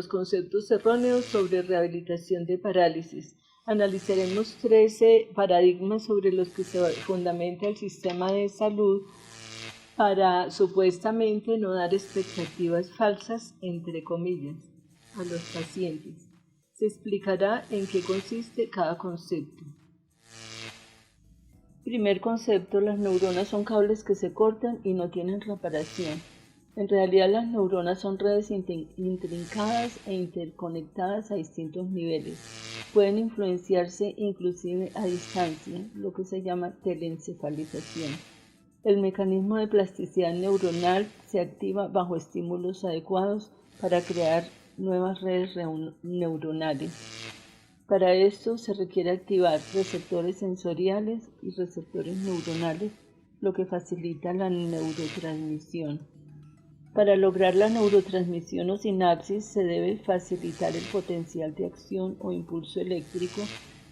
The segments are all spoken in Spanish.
los conceptos erróneos sobre rehabilitación de parálisis. Analizaremos 13 paradigmas sobre los que se fundamenta el sistema de salud para supuestamente no dar expectativas falsas, entre comillas, a los pacientes. Se explicará en qué consiste cada concepto. Primer concepto: las neuronas son cables que se cortan y no tienen reparación. En realidad, las neuronas son redes intrincadas e interconectadas a distintos niveles. Pueden influenciarse inclusive a distancia, lo que se llama telencefalización. El mecanismo de plasticidad neuronal se activa bajo estímulos adecuados para crear nuevas redes neuronales. Para esto se requiere activar receptores sensoriales y receptores neuronales, lo que facilita la neurotransmisión. Para lograr la neurotransmisión o sinapsis se debe facilitar el potencial de acción o impulso eléctrico,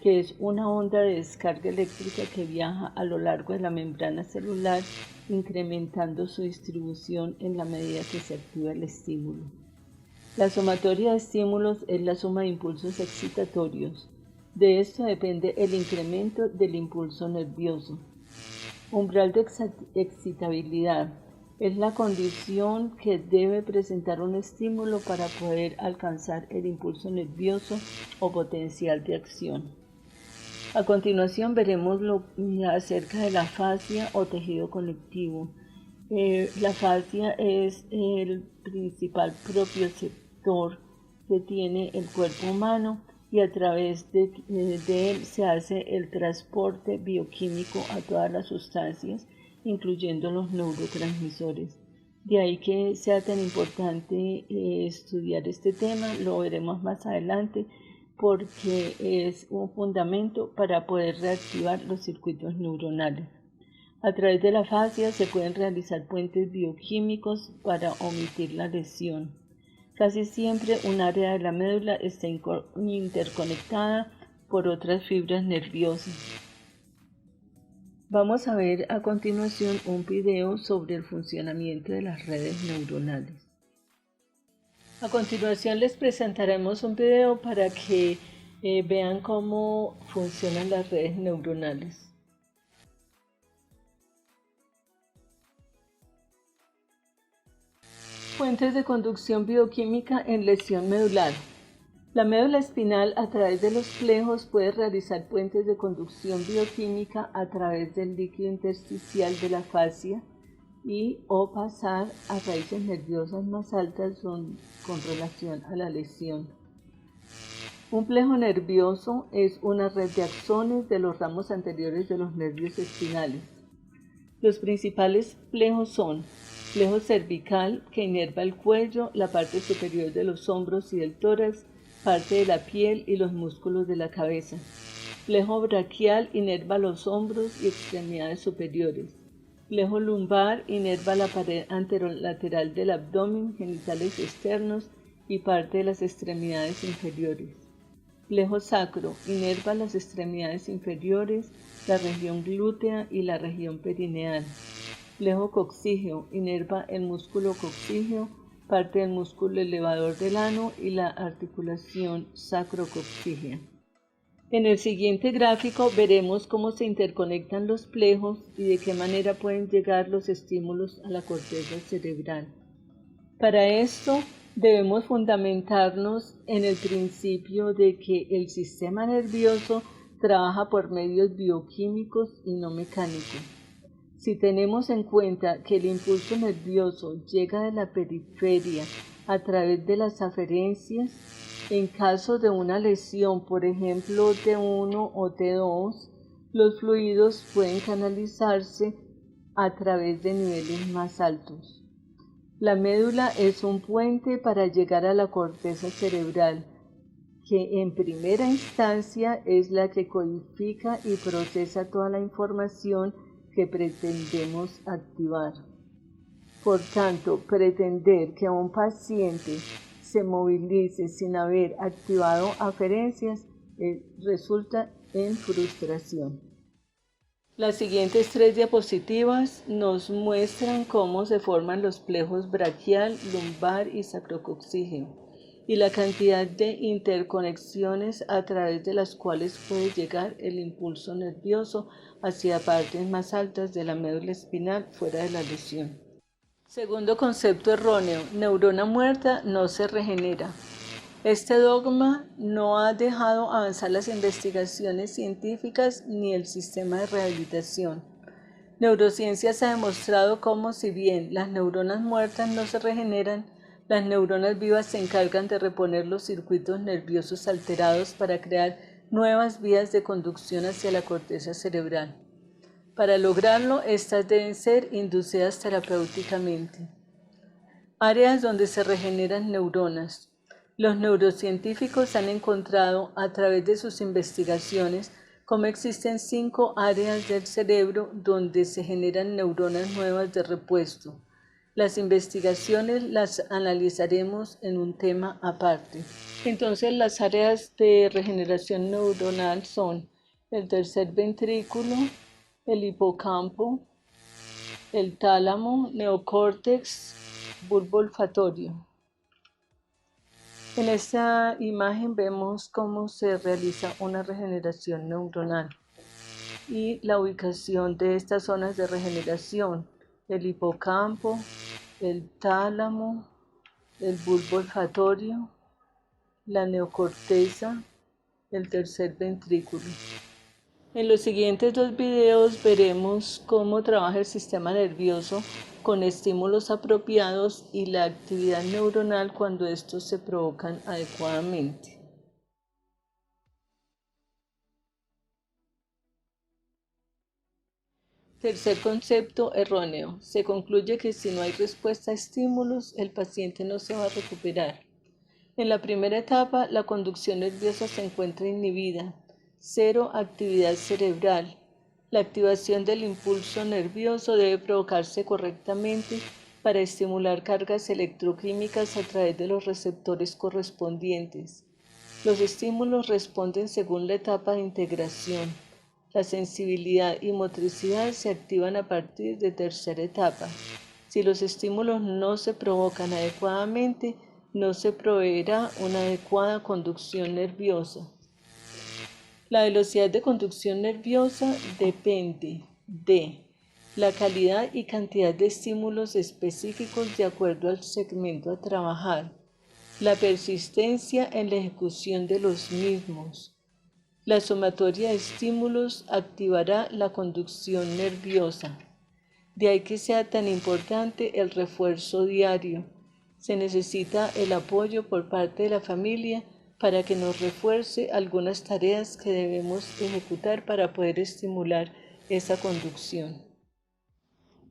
que es una onda de descarga eléctrica que viaja a lo largo de la membrana celular, incrementando su distribución en la medida que se activa el estímulo. La sumatoria de estímulos es la suma de impulsos excitatorios. De esto depende el incremento del impulso nervioso. Umbral de excitabilidad es la condición que debe presentar un estímulo para poder alcanzar el impulso nervioso o potencial de acción. A continuación veremos acerca de la fascia o tejido conectivo. La fascia es el principal propioceptor que tiene el cuerpo humano y a través de él se hace el transporte bioquímico a todas las sustancias, incluyendo los neurotransmisores. De ahí que sea tan importante estudiar este tema, lo veremos más adelante, porque es un fundamento para poder reactivar los circuitos neuronales. A través de la fascia se pueden realizar puentes bioquímicos para omitir la lesión. Casi siempre un área de la médula está interconectada por otras fibras nerviosas. Vamos a ver a continuación un video sobre el funcionamiento de las redes neuronales. A continuación les presentaremos un video para que vean cómo funcionan las redes neuronales. Fuentes de conducción bioquímica en lesión medular. La médula espinal, a través de los plejos, puede realizar puentes de conducción bioquímica a través del líquido intersticial de la fascia o pasar a raíces nerviosas más altas con relación a la lesión. Un plejo nervioso es una red de axones de los ramos anteriores de los nervios espinales. Los principales plejos son: plejo cervical, que inerva el cuello, la parte superior de los hombros y del tórax, parte de la piel y los músculos de la cabeza. Plejo braquial inerva los hombros y extremidades superiores. Plejo lumbar inerva la pared anterolateral del abdomen, genitales externos y parte de las extremidades inferiores. Plejo sacro inerva las extremidades inferiores, la región glútea y la región perineal. Plejo coxígeo inerva el músculo coxígeo, parte del músculo elevador del ano y la articulación sacrocoxígea. En el siguiente gráfico veremos cómo se interconectan los plejos y de qué manera pueden llegar los estímulos a la corteza cerebral. Para esto debemos fundamentarnos en el principio de que el sistema nervioso trabaja por medios bioquímicos y no mecánicos. Si tenemos en cuenta que el impulso nervioso llega de la periferia a través de las aferencias, en caso de una lesión, por ejemplo T1 o T2, los fluidos pueden canalizarse a través de niveles más altos. La médula es un puente para llegar a la corteza cerebral, que en primera instancia es la que codifica y procesa toda la información que pretendemos activar. Por tanto, pretender que un paciente se movilice sin haber activado aferencias resulta en frustración. Las siguientes 3 diapositivas nos muestran cómo se forman los plejos braquial, lumbar y sacrocoxígeo. y la cantidad de interconexiones a través de las cuales puede llegar el impulso nervioso hacia partes más altas de la médula espinal fuera de la lesión. Segundo concepto erróneo: neurona muerta no se regenera. Este dogma no ha dejado avanzar las investigaciones científicas ni el sistema de rehabilitación. Neurociencias ha demostrado cómo, si bien las neuronas muertas no se regeneran, las neuronas vivas se encargan de reponer los circuitos nerviosos alterados para crear nuevas vías de conducción hacia la corteza cerebral. Para lograrlo, estas deben ser inducidas terapéuticamente. Áreas donde se regeneran neuronas. Los neurocientíficos han encontrado a través de sus investigaciones cómo existen 5 áreas del cerebro donde se generan neuronas nuevas de repuesto. Las investigaciones las analizaremos en un tema aparte. Entonces, las áreas de regeneración neuronal son el tercer ventrículo, el hipocampo, el tálamo, neocórtex, bulbo olfatorio. En esta imagen vemos cómo se realiza una regeneración neuronal y la ubicación de estas zonas de regeneración: el hipocampo, el tálamo, el bulbo olfatorio, la neocorteza, el tercer ventrículo. En los siguientes 2 videos veremos cómo trabaja el sistema nervioso con estímulos apropiados y la actividad neuronal cuando estos se provocan adecuadamente. Tercer concepto erróneo: se concluye que si no hay respuesta a estímulos, el paciente no se va a recuperar. En la primera etapa, la conducción nerviosa se encuentra inhibida, cero actividad cerebral. La activación del impulso nervioso debe provocarse correctamente para estimular cargas electroquímicas a través de los receptores correspondientes. Los estímulos responden según la etapa de integración. La sensibilidad y motricidad se activan a partir de tercera etapa. Si los estímulos no se provocan adecuadamente, no se proveerá una adecuada conducción nerviosa. La velocidad de conducción nerviosa depende de la calidad y cantidad de estímulos específicos de acuerdo al segmento a trabajar, la persistencia en la ejecución de los mismos. La sumatoria de estímulos activará la conducción nerviosa. De ahí que sea tan importante el refuerzo diario. Se necesita el apoyo por parte de la familia para que nos refuerce algunas tareas que debemos ejecutar para poder estimular esa conducción.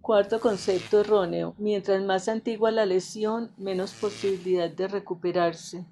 Cuarto concepto erróneo: mientras más antigua la lesión, menos posibilidad de recuperarse.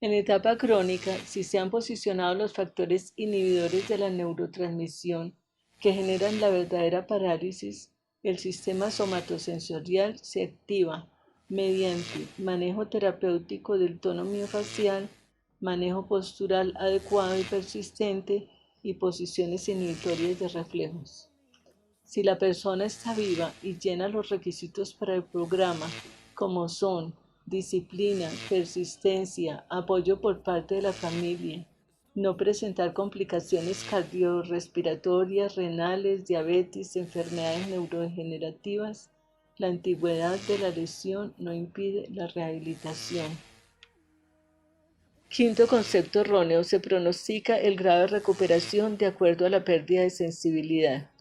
En etapa crónica, si se han posicionado los factores inhibidores de la neurotransmisión que generan la verdadera parálisis, el sistema somatosensorial se activa mediante manejo terapéutico del tono miofacial, manejo postural adecuado y persistente y posiciones inhibitorias de reflejos. Si la persona está viva y llena los requisitos para el programa, como son disciplina, persistencia, apoyo por parte de la familia, no presentar complicaciones cardiorrespiratorias, renales, diabetes, enfermedades neurodegenerativas, la antigüedad de la lesión no impide la rehabilitación. Quinto concepto erróneo: se pronostica el grado de recuperación de acuerdo a la pérdida de sensibilidad.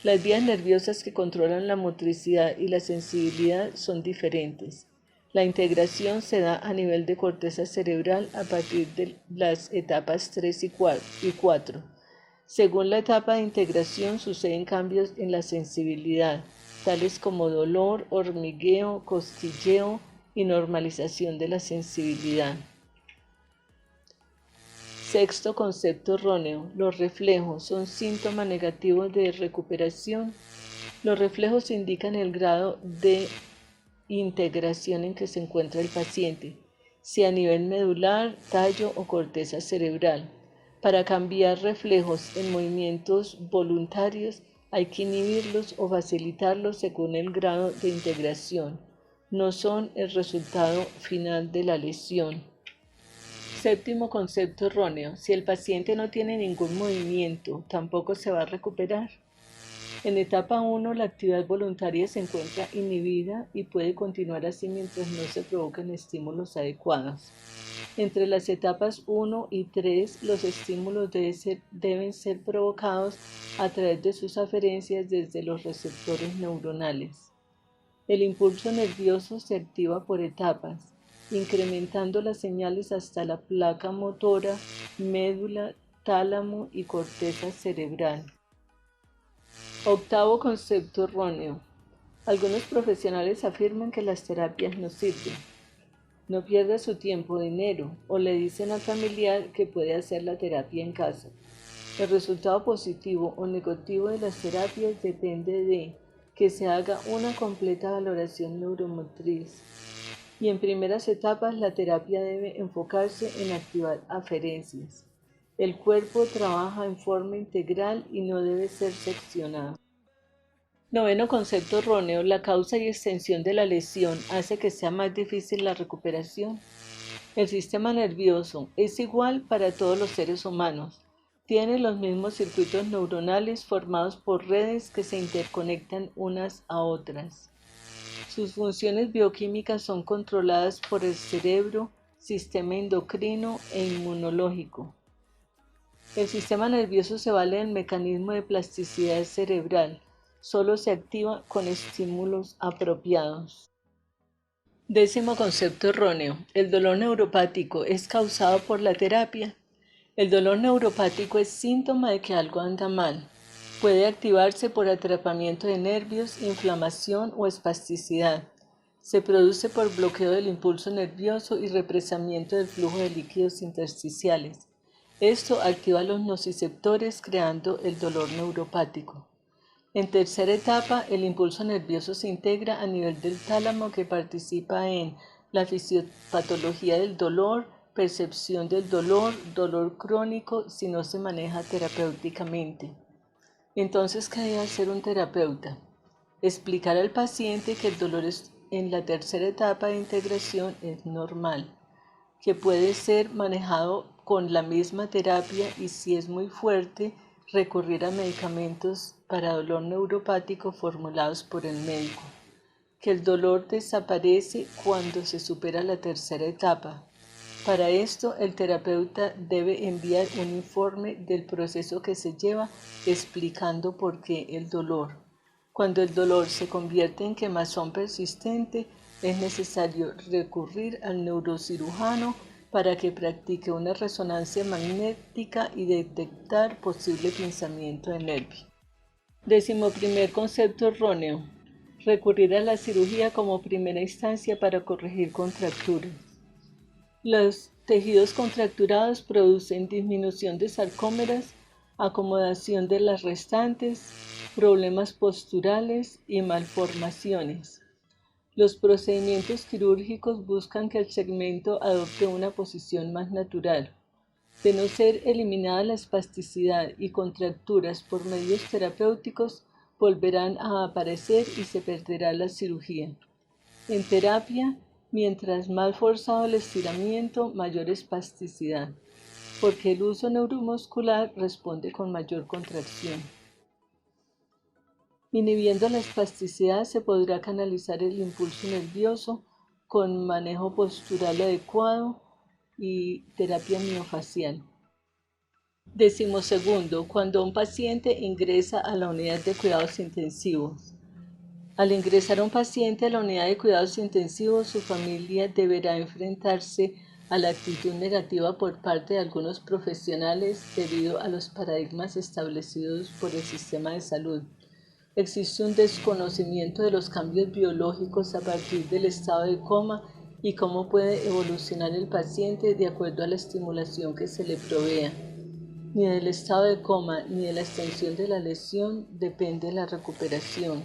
Las vías nerviosas que controlan la motricidad y la sensibilidad son diferentes. La integración se da a nivel de corteza cerebral a partir de las etapas 3 y 4. Según la etapa de integración suceden cambios en la sensibilidad, tales como dolor, hormigueo, cosquilleo y normalización de la sensibilidad. Sexto concepto erróneo: los reflejos son síntomas negativos de recuperación. Los reflejos indican el grado de integración en que se encuentra el paciente, si a nivel medular, tallo o corteza cerebral. Para cambiar reflejos en movimientos voluntarios hay que inhibirlos o facilitarlos según el grado de integración. no son el resultado final de la lesión. Séptimo concepto erróneo: si el paciente no tiene ningún movimiento, tampoco se va a recuperar. En etapa 1, la actividad voluntaria se encuentra inhibida y puede continuar así mientras no se provoquen estímulos adecuados. Entre las etapas 1 y 3, los estímulos deben ser provocados a través de sus aferencias desde los receptores neuronales. El impulso nervioso se activa por etapas, incrementando las señales hasta la placa motora, médula, tálamo y corteza cerebral. Octavo concepto erróneo: algunos profesionales afirman que las terapias no sirven. No pierda su tiempo, dinero, o le dicen al familiar que puede hacer la terapia en casa. El resultado positivo o negativo de las terapias depende de que se haga una completa valoración neuromotriz. Y en primeras etapas, la terapia debe enfocarse en activar aferencias. El cuerpo trabaja en forma integral y no debe ser seccionado. Noveno concepto erróneo: la causa y extensión de la lesión hace que sea más difícil la recuperación. El sistema nervioso es igual para todos los seres humanos. Tiene los mismos circuitos neuronales formados por redes que se interconectan unas a otras. Sus funciones bioquímicas son controladas por el cerebro, sistema endocrino e inmunológico. El sistema nervioso se vale del mecanismo de plasticidad cerebral. Solo se activa con estímulos apropiados. Décimo concepto erróneo: el dolor neuropático es causado por la terapia. El dolor neuropático es síntoma de que algo anda mal. Puede activarse por atrapamiento de nervios, inflamación o espasticidad. Se produce por bloqueo del impulso nervioso y represamiento del flujo de líquidos intersticiales. Esto activa los nociceptores creando el dolor neuropático. En tercera etapa, el impulso nervioso se integra a nivel del tálamo, que participa en la fisiopatología del dolor, percepción del dolor, dolor crónico si no se maneja terapéuticamente. Entonces, ¿qué debe hacer un terapeuta? Explicar al paciente que el dolor en la tercera etapa de integración es normal, que puede ser manejado con la misma terapia y, si es muy fuerte, recurrir a medicamentos para dolor neuropático formulados por el médico, que el dolor desaparece cuando se supera la tercera etapa. Para esto, el terapeuta debe enviar un informe del proceso que se lleva explicando por qué el dolor. Cuando el dolor se convierte en quemazón persistente, es necesario recurrir al neurocirujano para que practique una resonancia magnética y detectar posible pinzamiento de nervio. Décimo primer concepto erróneo: recurrir a la cirugía como primera instancia para corregir contracturas. Los tejidos contracturados producen disminución de sarcómeras, acomodación de las restantes, problemas posturales y malformaciones. Los procedimientos quirúrgicos buscan que el segmento adopte una posición más natural. De no ser eliminada la espasticidad y contracturas por medios terapéuticos, volverán a aparecer y se perderá la cirugía. En terapia, mientras más forzado el estiramiento, mayor espasticidad, porque el uso neuromuscular responde con mayor contracción. Inhibiendo la espasticidad, se podrá canalizar el impulso nervioso con manejo postural adecuado y terapia miofacial. Décimo segundo, cuando un paciente ingresa a la unidad de cuidados intensivos. Al ingresar un paciente a la unidad de cuidados intensivos, su familia deberá enfrentarse a la actitud negativa por parte de algunos profesionales debido a los paradigmas establecidos por el sistema de salud. Existe un desconocimiento de los cambios biológicos a partir del estado de coma y cómo puede evolucionar el paciente de acuerdo a la estimulación que se le provea. Ni del estado de coma ni de la extensión de la lesión depende la recuperación.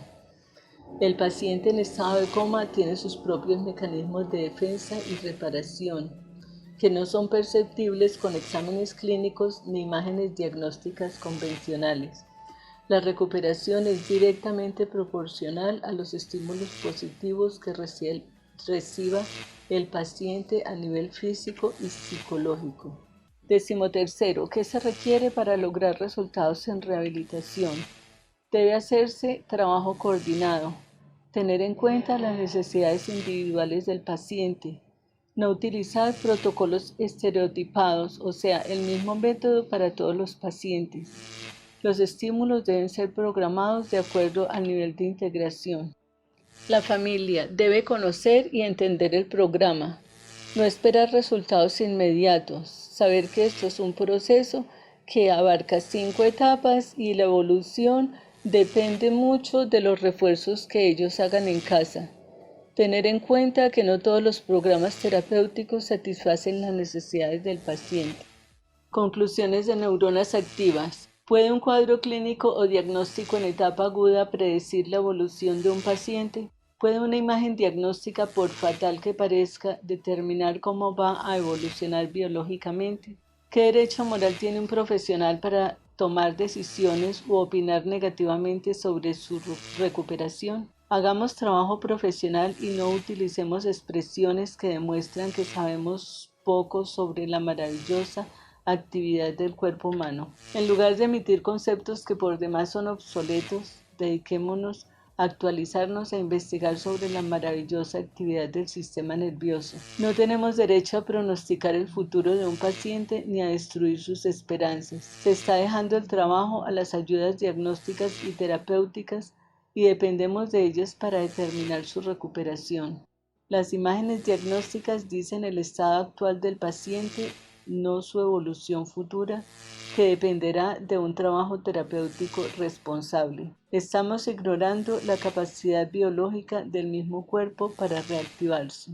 El paciente en estado de coma tiene sus propios mecanismos de defensa y reparación, que no son perceptibles con exámenes clínicos ni imágenes diagnósticas convencionales. La recuperación es directamente proporcional a los estímulos positivos que recibe reciba el paciente a nivel físico y psicológico. 13. ¿Qué se requiere para lograr resultados en rehabilitación? Debe hacerse trabajo coordinado, tener en cuenta las necesidades individuales del paciente, no utilizar protocolos estereotipados, o sea, el mismo método para todos los pacientes. Los estímulos deben ser programados de acuerdo al nivel de integración. La familia debe conocer y entender el programa, no esperar resultados inmediatos, saber que esto es un proceso que abarca 5 etapas y la evolución depende mucho de los refuerzos que ellos hagan en casa. Tener en cuenta que no todos los programas terapéuticos satisfacen las necesidades del paciente. Conclusiones de neuronas activas. ¿Puede un cuadro clínico o diagnóstico en etapa aguda predecir la evolución de un paciente? ¿Puede una imagen diagnóstica, por fatal que parezca, determinar cómo va a evolucionar biológicamente? ¿Qué derecho moral tiene un profesional para tomar decisiones u opinar negativamente sobre su recuperación? Hagamos trabajo profesional y no utilicemos expresiones que demuestran que sabemos poco sobre la maravillosa actividad del cuerpo humano. En lugar de emitir conceptos que por demás son obsoletos, dediquémonos a actualizarnos e investigar sobre la maravillosa actividad del sistema nervioso. No tenemos derecho a pronosticar el futuro de un paciente ni a destruir sus esperanzas. Se está dejando el trabajo a las ayudas diagnósticas y terapéuticas y dependemos de ellas para determinar su recuperación. Las imágenes diagnósticas dicen el estado actual del paciente, no su evolución futura, que dependerá de un trabajo terapéutico responsable. Estamos ignorando la capacidad biológica del mismo cuerpo para reactivarse.